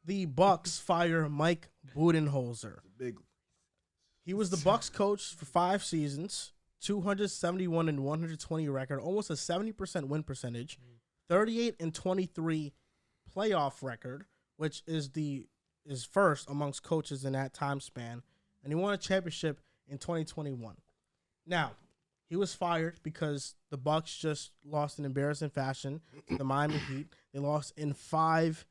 the Bucks fire Mike Budenholzer? Big. He was the Bucks coach for 5 seasons, 271 and 120 record, almost a 70% win percentage, 38 and 23 playoff record, which is first amongst coaches in that time span, and he won a championship in 2021. Now, he was fired because the Bucks just lost in embarrassing fashion to the Miami Heat. They lost in 5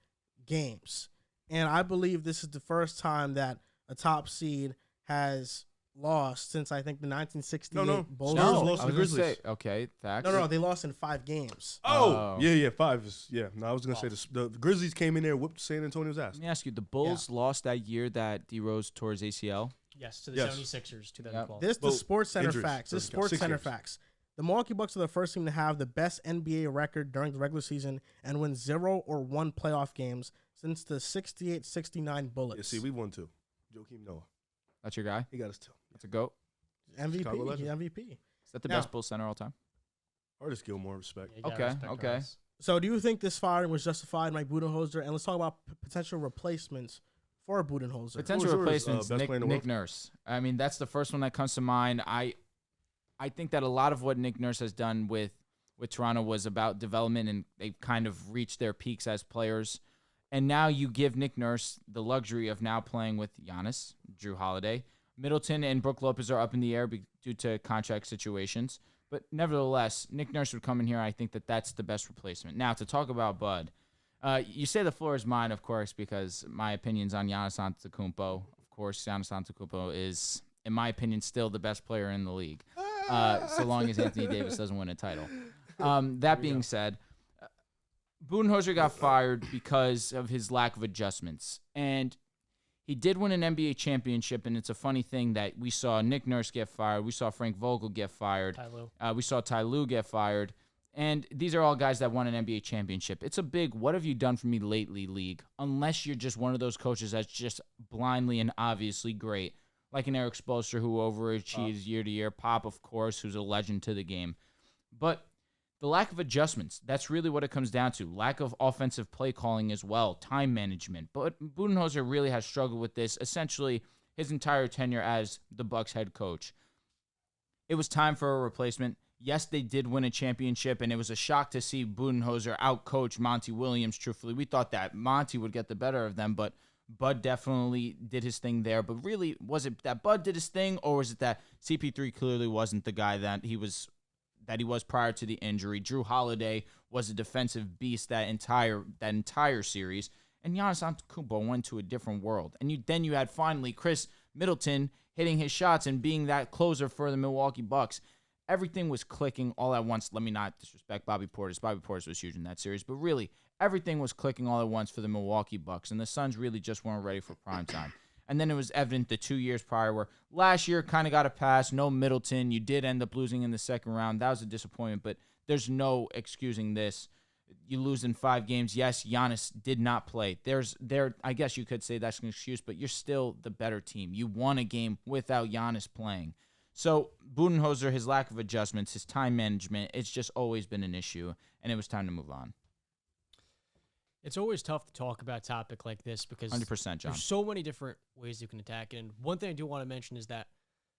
games, and I believe this is the first time that a top seed has lost since I think the 1968 Bulls. No, I lost was to the gonna Grizzlies. say, okay, facts. No, they lost in 5 games. Oh, yeah, 5 is, yeah. No, I was going to say the Grizzlies came in there and whooped San Antonio's ass. Let me ask you, the Bulls lost that year that D Rose tore his ACL? Yes, to the 76ers, 2012. This the Sports Center injuries. facts. This Those Sports 6 Center games. facts. The Milwaukee Bucks are the first team to have the best NBA record during the regular season and win 0 or 1 playoff games since the 68-69 Bullets. Yeah, see, we won 2. Joakim Noah. That's your guy? He got us 2. That's a GOAT? MVP. legend. MVP. Is that the Now- best Bulls center all time? Artist Gilmore, respect. Yeah, you gotta Okay, respect okay. Harris. So do you think this firing was justified, Mike Budenholzer? And let's talk about potential replacements for Budenholzer. Potential Who was yours, replacements, best player in the Nick world? Nurse. I mean, that's the first one that comes to mind. I think that a lot of what Nick Nurse has done with Toronto was about development, and they've kind of reached their peaks as players. And now you give Nick Nurse the luxury of now playing with Giannis, Drew Holiday. Middleton and Brook Lopez are up in the air due to contract situations. But nevertheless, Nick Nurse would come in here. I think that that's the best replacement. Now, to talk about Bud, you say the floor is mine, of course, because my opinion's on Giannis Antetokounmpo. Of course, Giannis Antetokounmpo is, in my opinion, still the best player in the league, so long as Anthony Davis doesn't win a title. That being said, Budenholzer got fired because of his lack of adjustments. And he did win an NBA championship, and it's a funny thing that we saw Nick Nurse get fired. We saw Frank Vogel get fired. We saw Ty Lue get fired. And these are all guys that won an NBA championship. It's a big what have you done for me lately league, unless you're just one of those coaches that's just blindly and obviously great, like an Eric Spoelstra who overachieves year to year. Pop, of course, who's a legend to the game. But the lack of adjustments, that's really what it comes down to. Lack of offensive play calling as well, time management. But Budenholzer really has struggled with this essentially his entire tenure as the Bucks head coach. It was time for a replacement. Yes, they did win a championship, and it was a shock to see Budenholzer outcoach Monty Williams, truthfully. We thought that Monty would get the better of them, but Bud definitely did his thing there. But really, was it that Bud did his thing, or was it that CP3 clearly wasn't the guy that he was prior to the injury? Drew Holiday was a defensive beast that entire series, and Giannis Antetokounmpo went to a different world. And then you had finally Chris Middleton hitting his shots and being that closer for the Milwaukee Bucks. Everything was clicking all at once. Let me not disrespect Bobby Portis. Bobby Portis was huge in that series, but really everything was clicking all at once for the Milwaukee Bucks, and the Suns really just weren't ready for prime time. And then it was evident the 2 years prior where last year kind of got a pass, no Middleton. You did end up losing in the second round. That was a disappointment, but there's no excusing this. You lose in 5 games. Yes, Giannis did not play. I guess you could say that's an excuse, but you're still the better team. You won a game without Giannis playing. So Budenholzer, his lack of adjustments, his time management, it's just always been an issue, and it was time to move on. It's always tough to talk about a topic like this because 100%, John. there's so many different ways you can attack it. And one thing I do want to mention is that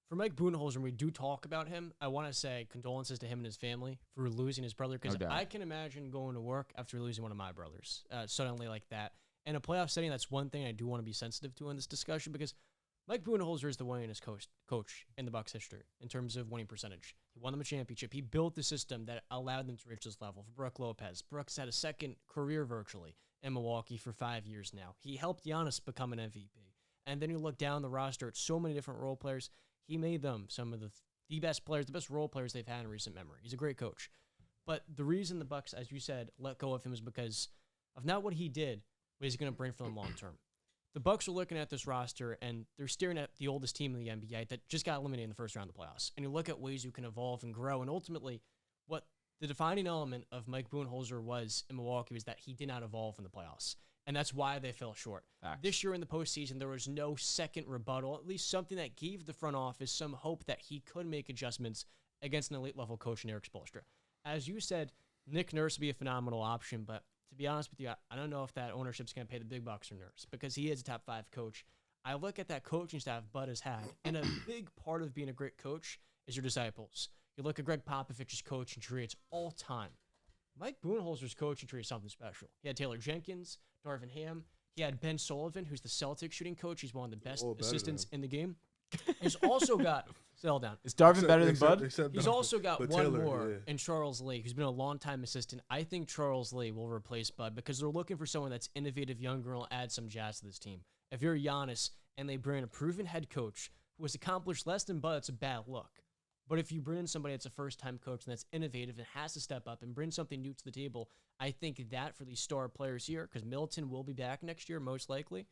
for Mike Budenholzer, when we do talk about him, I want to say condolences to him and his family for losing his brother, because No doubt. I can imagine going to work after losing one of my brothers suddenly like that. In a playoff setting, that's one thing I do want to be sensitive to in this discussion, because Mike Budenholzer is the winningest coach in the Bucks history in terms of winning percentage. He won them a championship. He built the system that allowed them to reach this level. For Brook Lopez, Brooks had a second career virtually in Milwaukee for 5 years now. He helped Giannis become an MVP. And then you look down the roster at so many different role players. He made them some of the best players, the best role players they've had in recent memory. He's a great coach. But the reason the Bucks, as you said, let go of him is because of not what he did, what he's going to bring for them long term. The Bucks are looking at this roster, and they're staring at the oldest team in the NBA that just got eliminated in the first round of the playoffs. And you look at ways you can evolve and grow, and ultimately, what the defining element of Mike Budenholzer was in Milwaukee was that he did not evolve in the playoffs, and that's why they fell short. Facts. This year in the postseason, there was no second rebuttal, at least something that gave the front office some hope that he could make adjustments against an elite-level coach in Eric Spoelstra. As you said, Nick Nurse would be a phenomenal option, but to be honest with you, I don't know if that ownership's going to pay the big bucks for Nurse because he is a top 5 coach. I look at that coaching staff Bud has had, and a big part of being a great coach is your disciples. You look at Greg Popovich's coaching tree; it's all time. Mike Budenholzer's coaching tree is something special. He had Taylor Jenkins, Darvin Ham. He had Ben Sullivan, who's the Celtics shooting coach. He's one of the best assistants in the game. He's also got settle down. Is Darvin better than Bud? He's also got one Taylor, more in Charles Lee, who's been a long-time assistant. I think Charles Lee will replace Bud because they're looking for someone that's innovative, younger, and will add some jazz to this team. If you're Giannis and they bring in a proven head coach who has accomplished less than Bud, it's a bad look. But if you bring in somebody that's a first-time coach and that's innovative and has to step up and bring something new to the table, I think that for these star players here, because Middleton will be back next year most likely,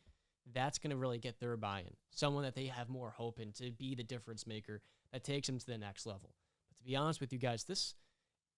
that's going to really get their buy-in. Someone that they have more hope in to be the difference maker that takes them to the next level. But to be honest with you guys,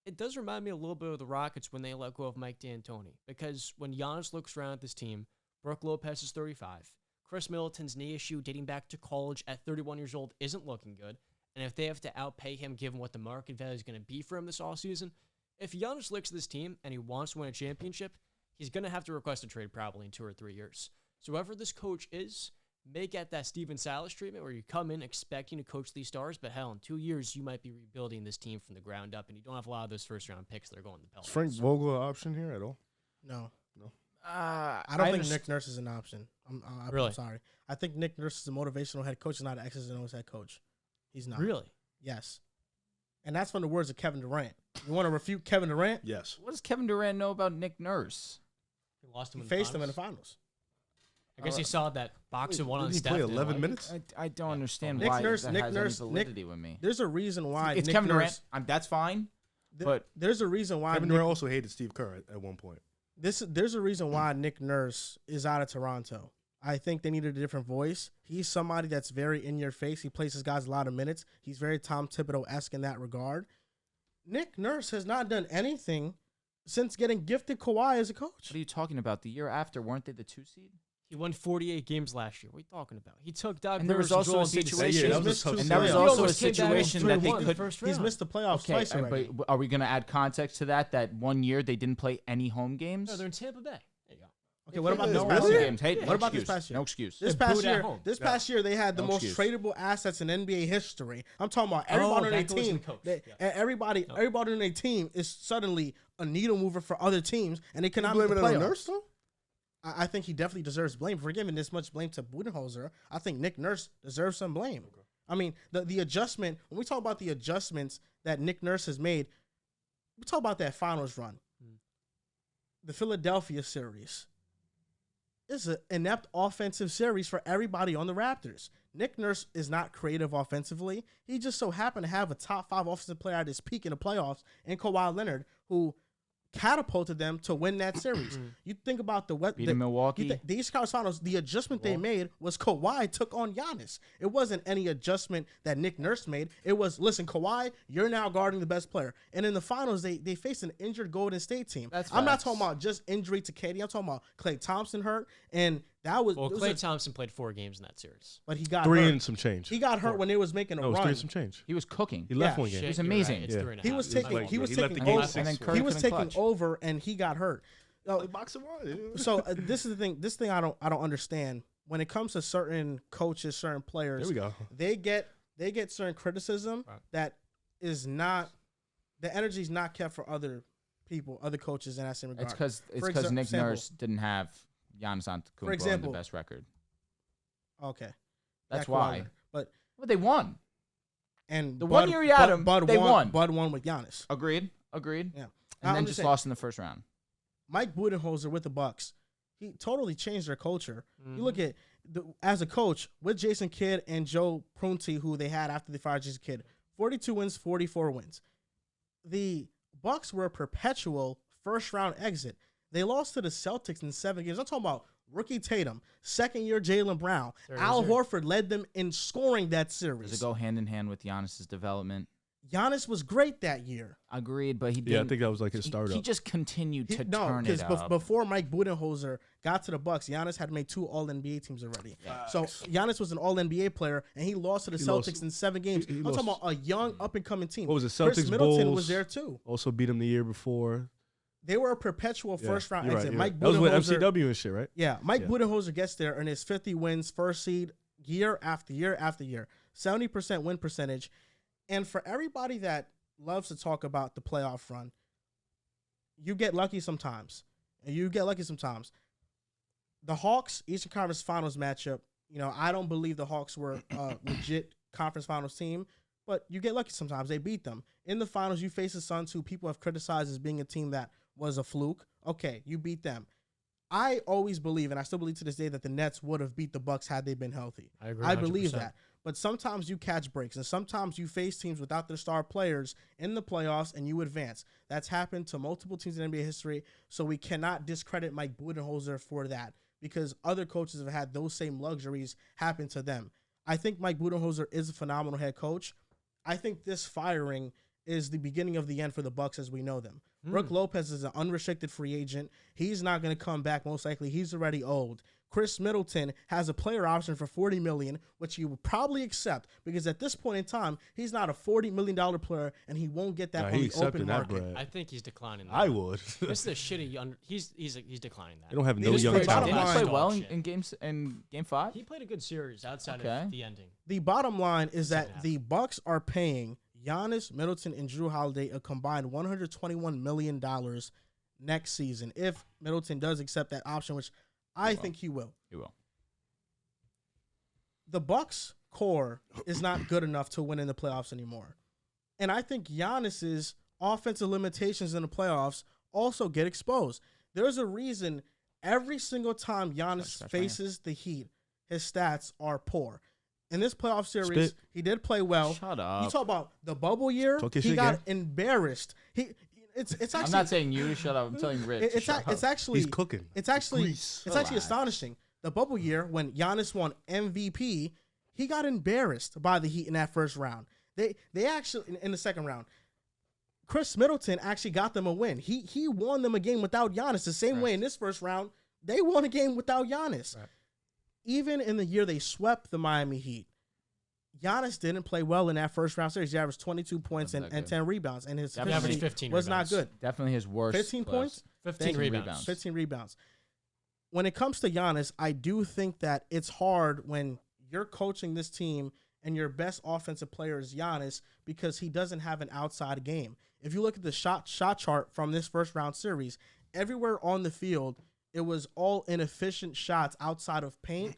it does remind me a little bit of the Rockets when they let go of Mike D'Antoni. Because when Giannis looks around at this team, Brook Lopez is 35. Chris Middleton's knee issue dating back to college at 31 years old isn't looking good. And if they have to outpay him given what the market value is going to be for him this offseason, if Giannis looks at this team and he wants to win a championship, he's going to have to request a trade probably in 2 or 3 years. So whoever this coach is, make it that Steven Silas treatment where you come in expecting to coach these stars, but hell, in 2 years, you might be rebuilding this team from the ground up, and you don't have a lot of those first-round picks that are going to the Pelicans. Is Frank Vogel an option here at all? No. I I don't think Nick Nurse is an option. I'm Really? sorry. I think Nick Nurse is a motivational head coach, not an X's and O's head coach. He's not. Really? Yes. And that's from the words of Kevin Durant. You want to refute Kevin Durant? Yes. What does Kevin Durant know about Nick Nurse? He lost him He in the faced him in the finals. finals. I guess he saw that boxing one on Did he Steph. play didn't 11 like. minutes? I don't understand Nick why Nurse- that Nick has Nurse- any validity with me. There's a reason why It's Nick Kevin Nurse, Durant. That's fine. But there's a reason why Kevin Nick, Durant also hated Steve Kerr at one point. there's a reason why Nick Nurse is out of Toronto. I think they needed a different voice. He's somebody that's very in your face. He plays his guys a lot of minutes. He's very Tom Thibodeau-esque in that regard. Nick Nurse has not done anything since getting gifted Kawhi as a coach. what are you talking about? The year after, weren't they the 2 seed? He won 48 games last year. What are you talking about? He took Doug And there was Rivers and also a Joel Embiid to situation. Yeah, that He's was a missed tough two And there was playoffs. also a almost came back situation with that they 3-1 in the could. first He's round. missed the playoffs Okay, twice already. but are we going to add context to that? That 1 year they didn't play any home games. No, they're in Tampa Bay. There you go. Okay, what about this no past home year? games. Hey, What no about this excuse. past year? No excuse. This They past booed at year, home. they had the No most excuse. tradable assets in NBA history. I'm talking about everybody on their that goes to team. the coach. They- Yeah. and everybody on their team is suddenly a needle mover for other teams, and they You cannot make the blaming it on playoffs. Nurse, though? I think he definitely deserves blame for giving this much blame to Budenholzer. I think Nick Nurse deserves some blame. I mean, the adjustment, when we talk about the adjustments that Nick Nurse has made, we talk about that finals run. The Philadelphia series is an inept offensive series for everybody on the Raptors. Nick Nurse is not creative offensively. He just so happened to have a top 5 offensive player at his peak in the playoffs in Kawhi Leonard, who catapulted them to win that series. You think about Beating Milwaukee. the East Coast Finals, the adjustment they made was Kawhi took on Giannis. It wasn't any adjustment that Nick Nurse made. It was, listen, Kawhi, you're now guarding the best player. And in the finals, they faced an injured Golden State team. I'm not talking about just injury to KD. I'm talking about Klay Thompson hurt. And that was... Well, it was Klay Thompson played 4 games in that series. but he got 3 hurt. and some change. He got hurt when they was making a No, it was 3 run. and some change. He was cooking. He left Yeah. one game. Shit, was you're amazing. Right. It's Yeah. 3.5. He was It was taking like- he was he let taking the game over, six. And then Curry he was couldn't taking clutch. over and he got hurt. Boxing one. So this is the thing. This thing I don't understand. When it comes to certain coaches, certain players, There we go. they get certain criticism Right. that is not, the energy is not kept for other people, other coaches in that same regard. It's For because Nick example- Nurse didn't have Giannis Antetokounmpo on example- the best record. Okay, That's Kawhi why. Leonard. But Well, they won. and The 1 year he had him, they won. Bud won with Giannis. Agreed. Yeah. And I'm then just just saying. lost in the first round. Mike Budenholzer with the Bucks, he totally changed their culture. Mhm. You look at as a coach with Jason Kidd and Joe Prunty, who they had after they fired Jason Kidd, 42 wins, 44 wins. The Bucks were a perpetual first round exit. They lost to the Celtics in 7 games. I'm talking about rookie Tatum, second year Jaylen Brown. There it Al is there. Horford led them in scoring that Does series. it go hand in hand with Giannis's development? Giannis was great that year. Agreed, but he didn't. Yeah, I think that was like his he startup. just continued to No, turn it up. before Mike Budenholzer got to the Bucks, Giannis had made 2 All-NBA teams already. So Giannis was an All-NBA player, and he lost to the He Celtics lost- in 7 games. he I'm lost- talking about a young, up-and-coming team. What was it? Chris Celtics, Middleton Bulls. was there too. Also beat him the year before. they were a perpetual first round you're exit. right, Mike that was with Budenholzer, MCW and shit, right? yeah, Mike Budenholzer gets there and his 50 wins, first seed, year after year after year, 70% win percentage. And for everybody that loves to talk about the playoff run, you get lucky sometimes. The Hawks Eastern Conference Finals matchup, I don't believe the Hawks were a legit conference finals team, but you get lucky sometimes. They beat them. In the finals, you face the Suns, who people have criticized as being a team that was a fluke. Okay, you beat them. I always believe, and I still believe to this day, that the Nets would have beat the Bucks had they been healthy. I agree. I believe 100%. that. But sometimes you catch breaks, and sometimes you face teams without their star players in the playoffs, and you advance. That's happened to multiple teams in NBA history, so we cannot discredit Mike Budenholzer for that, because other coaches have had those same luxuries happen to them. I think Mike Budenholzer is a phenomenal head coach. I think this firing is the beginning of the end for the Bucks as we know them. Brook Lopez is an unrestricted free agent. He's not going to come back most likely. He's already old. Chris Middleton has a player option for $40 million, which you will probably accept because at this point in time, he's not a $40 million player, and he won't get that on the open market. I think he's declining that. I would. This is a shitty. He's declining that. They don't have They no just young play talent. Didn't he line. play well Shit. in game 5? He played a good series outside Okay. of the ending. The bottom line is Second that half. the Bucks are paying Giannis, Middleton, and Drew Holiday a combined $121 million next season if Middleton does accept that option, which I think he will. He will. The Bucks core is not good enough to win in the playoffs anymore. And I think Giannis's offensive limitations in the playoffs also get exposed. There's a reason every single time Giannis Stretch faces the Heat, his stats are poor. In this playoff series, Spit. he did play well. Shut You up. talk about the bubble year, Talk your he shit, got gang. embarrassed. It's actually I'm not saying you to shut up. I'm telling Rich. it's shut up. actually He's cooking. It's actually Grease. it's actually Relax. astonishing. The bubble year when Giannis won MVP, he got embarrassed by the Heat in that first round. They actually in the second round, Chris Middleton actually got them a win. He won them a game without Giannis. The same way in this first round, they won a game without Giannis. Right. Even in the year they swept the Miami Heat, Giannis didn't play well in that first round series. He averaged 22 points Wasn't and, that and good. 10 rebounds, and his He averaged efficiency 15 was rebounds. not good. Definitely his worst. 15 playoffs. points? 15 rebounds. rebounds. 15 rebounds. When it comes to Giannis, I do think that it's hard when you're coaching this team and your best offensive player is Giannis because he doesn't have an outside game. If you look at the shot chart from this first round series, everywhere on the field, it was all inefficient shots outside of paint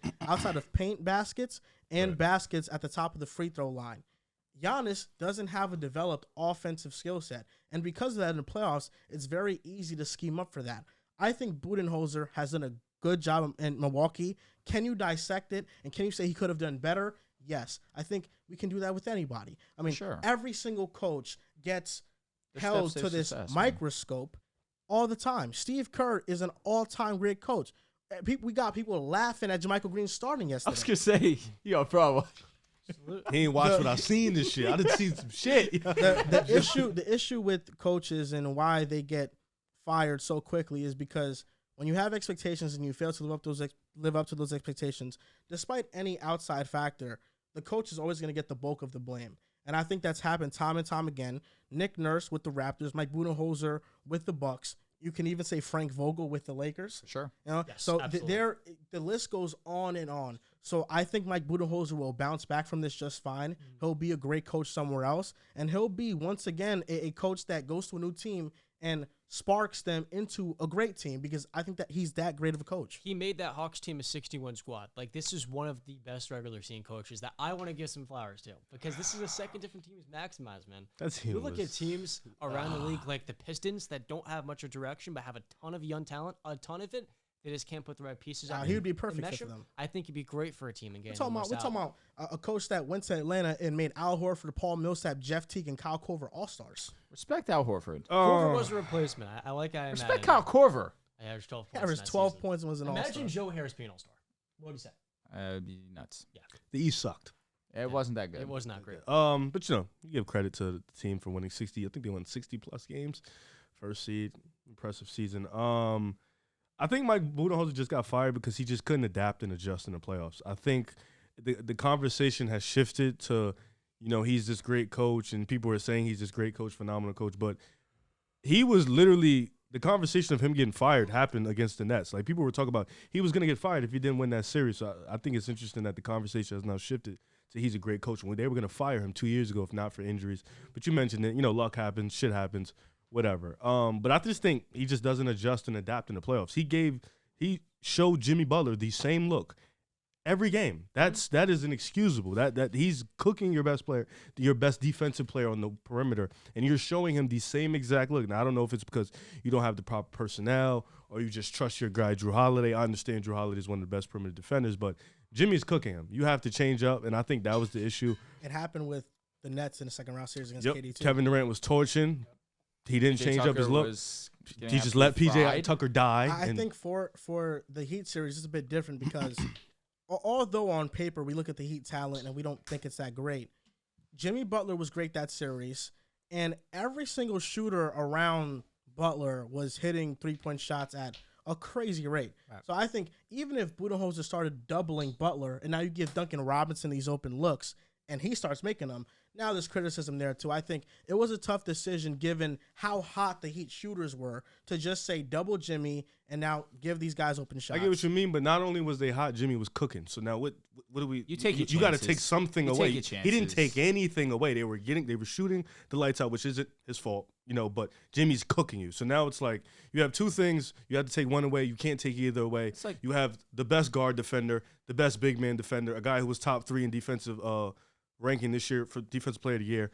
baskets and baskets at the top of the free throw line. Giannis doesn't have a developed offensive skill set. And because of that in the playoffs, it's very easy to scheme up for that. I think Budenholzer has done a good job in Milwaukee. Can you dissect it? And can you say he could have done better? Yes. I think we can do that with anybody. I mean, Sure. every single coach gets The held steps to to this success, man. microscope all the time. Steve Kerr is an all-time great coach. We got people laughing at Jermichael Green starting I yesterday. was gonna say, yo, bro. He ain't watched what I seen this shit. I didn't see some shit. the issue with coaches and why they get fired so quickly is because when you have expectations and you fail to live up to those expectations, despite any outside factor, the coach is always going to get the bulk of the blame. And I think that's happened time and time again. Nick Nurse with the Raptors, Mike Budenholzer with the Bucks. You can even say Frank Vogel with the Lakers. Sure. You know, Yes, so absolutely. the list goes on and on. So I think Mike Budenholzer will bounce back from this just fine. He'll be a great coach somewhere else, and he'll be once again a coach that goes to a new team and sparks them into a great team because I think that he's that great of a coach. He made that Hawks team a 61 squad. Like, this is one of the best regular season coaches that I want to give some flowers to because this is the second different teams maximized, man. That's You look at humorless. teams around the league like the Pistons that don't have much of direction but have a ton of young talent, a ton of it. They just can't put the right pieces out. He would be a to perfect mesh fit for them. them. I think he'd be great for a team and We're getting talking the most about a coach that went to Atlanta and made Al Horford, Paul Millsap, Jeff Teague, and Kyle Korver all-stars. Respect Al Horford. Korver was a replacement. I like I Respect Kyle Korver. I averaged 12 He points. averaged in that 12 season. points and was an all-star. Imagine Joe Harris being all-star. What do you say? It'd be nuts. The East sucked. It wasn't that good. It was not great. But you give credit to the team for winning 60. I think they won 60 plus games. First seed, impressive season. I think Mike Budenholzer just got fired because he just couldn't adapt and adjust in the playoffs. I think the conversation has shifted to, he's this great coach, and people are saying he's this great coach, phenomenal coach, but he was literally the conversation of him getting fired happened against the Nets. Like, people were talking about he was going to get fired if he didn't win that series. So I think it's interesting that the conversation has now shifted to he's a great coach. When they were going to fire him 2 years ago, if not for injuries. But you mentioned it, luck happens, shit happens, whatever. But I just think he just doesn't adjust and adapt in the playoffs. He showed Jimmy Butler the same look every game. That is inexcusable. That he's cooking your best player, your best defensive player on the perimeter, and you're showing him the same exact look. Now, I don't know if it's because you don't have the proper personnel or you just trust your guy Drew Holiday. I understand Drew Holiday is one of the best perimeter defenders, but Jimmy's cooking him. You have to change up, and I think that was the issue. It happened with the Nets in the second round series against KD too. Kevin Durant was torching. He didn't change up his look. He just let PJ Tucker die. I think for the Heat series, it's a bit different because although on paper we look at the Heat talent and we don't think it's that great, Jimmy Butler was great that series, and every single shooter around Butler was hitting 3-point shots at a crazy rate. Right. So I think even if Budenholzer started doubling Butler, and now you give Duncan Robinson these open looks, and he starts making them, now there's criticism there too. I think it was a tough decision given how hot the Heat shooters were to just say double Jimmy and now give these guys open shots. I get what you mean, but not only was they hot, Jimmy was cooking. So now what do we? You got to take something away. He didn't take anything away. They were shooting the lights out, which isn't his fault, But Jimmy's cooking you. So now it's like you have two things. You have to take one away. You can't take either away. It's like you have the best guard defender, the best big man defender, a guy who was top 3 in defensive ranking this year for Defensive Player of the Year.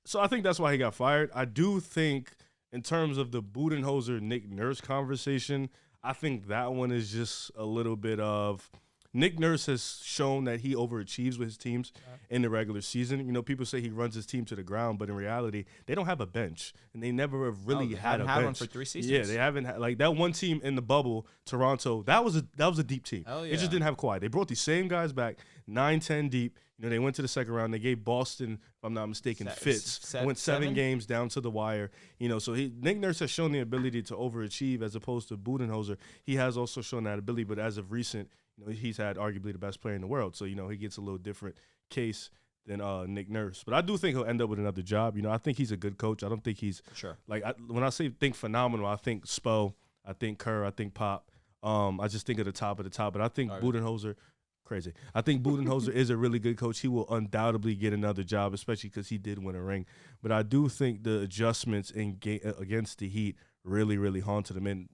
So I think that's why he got fired. I do think in terms of the Budenholzer-Nick Nurse conversation, I think that one is just a little bit of Nick Nurse has shown that he overachieves with his teams in the regular season. People say he runs his team to the ground, but in reality, they don't have a bench, and they never have really had a bench. One for 3 seasons. Yeah, they haven't had, like that one team in the bubble, Toronto. That was a deep team. Oh, yeah. It just didn't have Kawhi. They brought these same guys back, 9-10 deep. They went to the second round. They gave Boston, if I'm not mistaken, fits. Went 7 games down to the wire. So Nick Nurse has shown the ability to overachieve as opposed to Budenholzer. He has also shown that ability, but as of recent, he's had arguably the best player in the world. So, he gets a little different case than Nick Nurse. But I do think he'll end up with another job. I think he's a good coach. I don't think he's sure. Like when I say think phenomenal, I think Spo, I think Kerr, I think Pop. I just think of the top. But I think Budenholzer. Crazy. I think Budenholzer is a really good coach. He will undoubtedly get another job, especially because he did win a ring. But I do think the adjustments against the Heat really, really haunted him and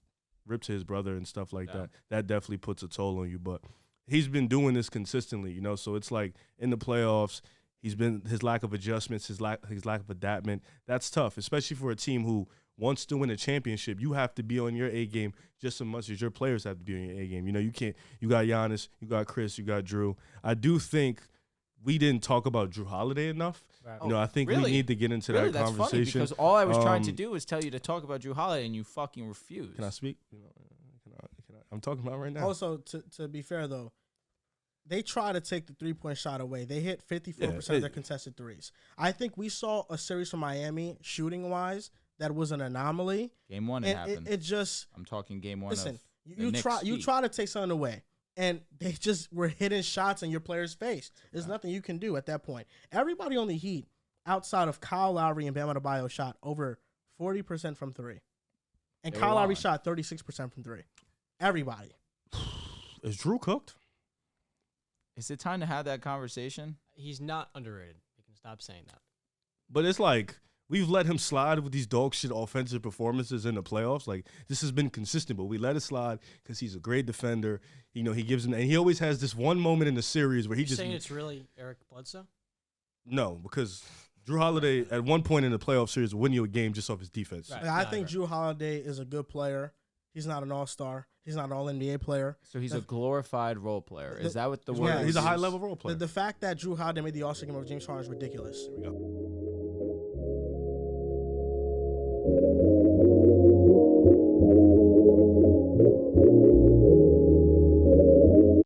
ripped his brother and stuff like that. That definitely puts a toll on you. But he's been doing this consistently, So it's like in the playoffs, his lack of adjustments, his lack of adaptment. That's tough, especially for a team who wants to win a championship. You have to be on your A game just as much as your players have to be on your A game. You can't. You got Giannis, you got Chris, you got Drew. I do think we didn't talk about Drew Holiday enough. Right. I think we need to get into that conversation. That's funny because all I was trying to do was tell you to talk about Drew Holiday, and you fucking refused. Can I speak? I'm talking about right now. Also, to be fair though, they try to take the 3-point shot away. They hit 54% of their contested threes. I think we saw a series from Miami shooting wise that was an anomaly. Game 1 it happened. It just. I'm talking game 1. Listen, you try to take something away, and they just were hitting shots in your player's face. There's nothing you can do at that point. Everybody on the Heat, outside of Kyle Lowry and Bam Adebayo, shot over 40% from 3, and Kyle Lowry shot 36% from 3. Everybody. Is Drew cooked? Is it time to have that conversation? He's not underrated. You can stop saying that. But it's like, we've let him slide with these dog shit offensive performances in the playoffs. Like, this has been consistent, but we let it slide because he's a great defender. He gives him, and he always has this one moment in the series where he saying it's really Eric Bledsoe? No, because Drew Holiday at one point in the playoff series will win you a game just off his defense. Right. I think Drew Holiday is a good player. He's not an all-star. He's not an all-NBA player. So he's a glorified role player. Is that what the word is? He's a high-level role player. The fact that Drew Holiday made the All-Star game over James Harden is ridiculous. Here we go.